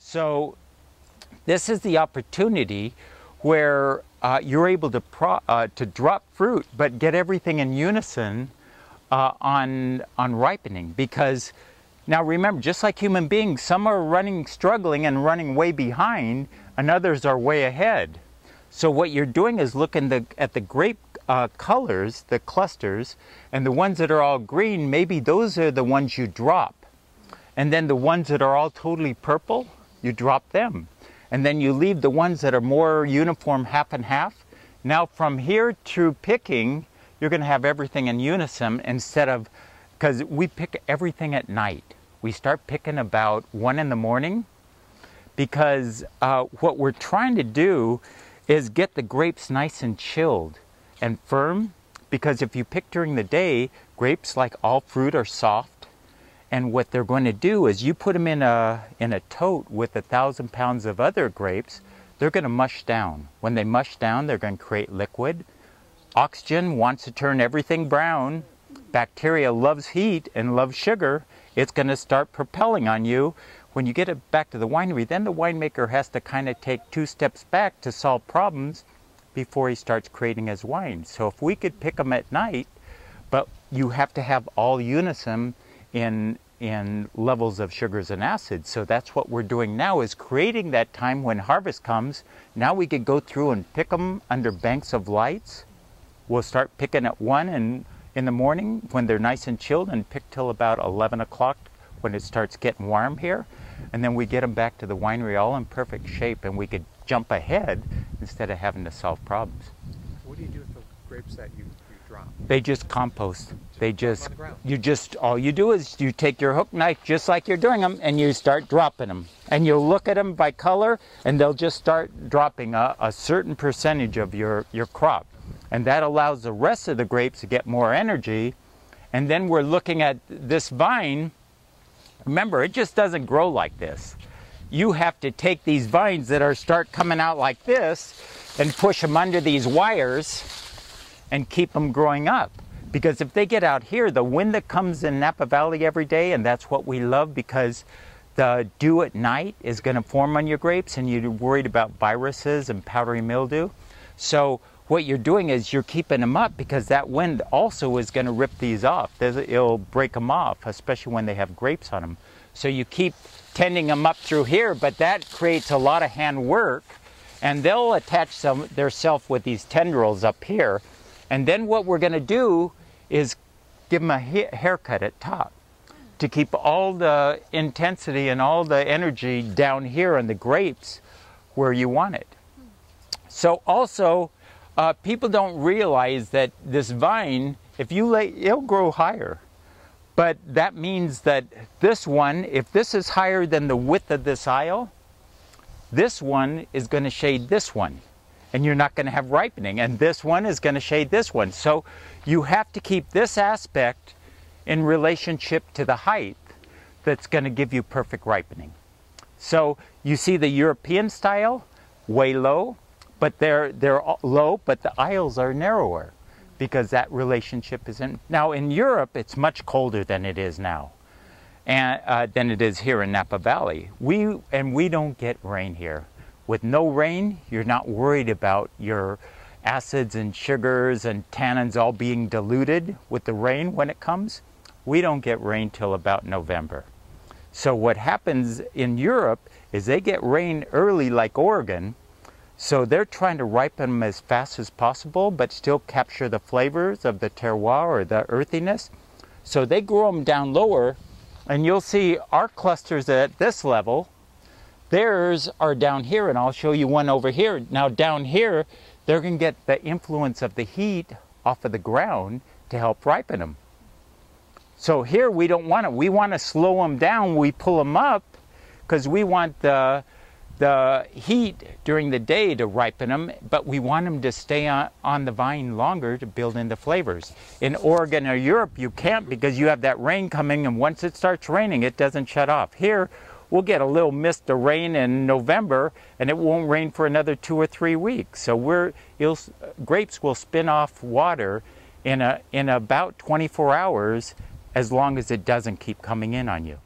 So this is the opportunity where you're able to drop fruit, but get everything in unison on ripening. Because now remember, just like human beings, some are struggling and running way behind, and others are way ahead. So what you're doing is looking at the grape colors, the clusters, and the ones that are all green, maybe those are the ones you drop. And then the ones that are all totally purple, you drop them. And then you leave the ones that are more uniform, half and half. Now from here to picking, you're going to have everything in unison instead of, because we pick everything at night. We start picking about 1 in the morning, because what we're trying to do is get the grapes nice and chilled and firm, because if you pick during the day, grapes, like all fruit, are soft. And what they're going to do is you put them in a tote with 1,000 pounds of other grapes, they're going to mush down. When they mush down, they're going to create liquid. Oxygen wants to turn everything brown. Bacteria loves heat and loves sugar. It's going to start propelling on you. When you get it back to the winery, then the winemaker has to kind of take 2 steps back to solve problems before he starts creating his wine. So if we could pick them at night, but you have to have all unison in levels of sugars and acids. So that's what we're doing now, is creating that time when harvest comes. Now we could go through and pick them under banks of lights. We'll start picking at 1 in the morning when they're nice and chilled, and pick till about 11 o'clock when it starts getting warm here. And then we get them back to the winery all in perfect shape, and we could jump ahead instead of having to solve problems. What do you do with the grapes that you drop? They just compost. All you do is you take your hook knife, just like you're doing them, and you start dropping them. And you'll look at them by color, and they'll just start dropping a certain percentage of your crop. And that allows the rest of the grapes to get more energy. And then we're looking at this vine. Remember, it just doesn't grow like this. You have to take these vines that start coming out like this and push them under these wires and keep them growing up. Because if they get out here, the wind that comes in Napa Valley every day, and that's what we love, because the dew at night is going to form on your grapes, and you're worried about viruses and powdery mildew. So what you're doing is you're keeping them up, because that wind also is going to rip these off. It'll break them off, especially when they have grapes on them. So you keep tending them up through here, but that creates a lot of hand work, and they'll attach theirself with these tendrils up here. And then what we're going to do is give them a haircut at top to keep all the intensity and all the energy down here on the grapes where you want it. So also, people don't realize that this vine, it'll grow higher. But that means that this one, if this is higher than the width of this aisle, this one is going to shade this one. And you're not going to have ripening. And this one is going to shade this one. So you have to keep this aspect in relationship to the height that's going to give you perfect ripening. So you see the European style, way low, but they're low, but the aisles are narrower, because that relationship isn't. Now in Europe, it's much colder than it is now, and than it is here in Napa Valley. We don't get rain here. With no rain, you're not worried about your acids and sugars and tannins all being diluted with the rain when it comes. We don't get rain till about November. So what happens in Europe is they get rain early, like Oregon. So they're trying to ripen them as fast as possible, but still capture the flavors of the terroir or the earthiness. So they grow them down lower, and you'll see our clusters at this level. Theirs are down here, and I'll show you one over here. Now down here, they're going to get the influence of the heat off of the ground to help ripen them. So here we don't want it. We want to slow them down. We pull them up because we want the heat during the day to ripen them, but we want them to stay on the vine longer to build in the flavors. In Oregon or Europe, you can't, because you have that rain coming, and once it starts raining, it doesn't shut off. Here, we'll get a little mist of rain in November, and it won't rain for another 2 or 3 weeks. So grapes will spin off water in about 24 hours, as long as it doesn't keep coming in on you.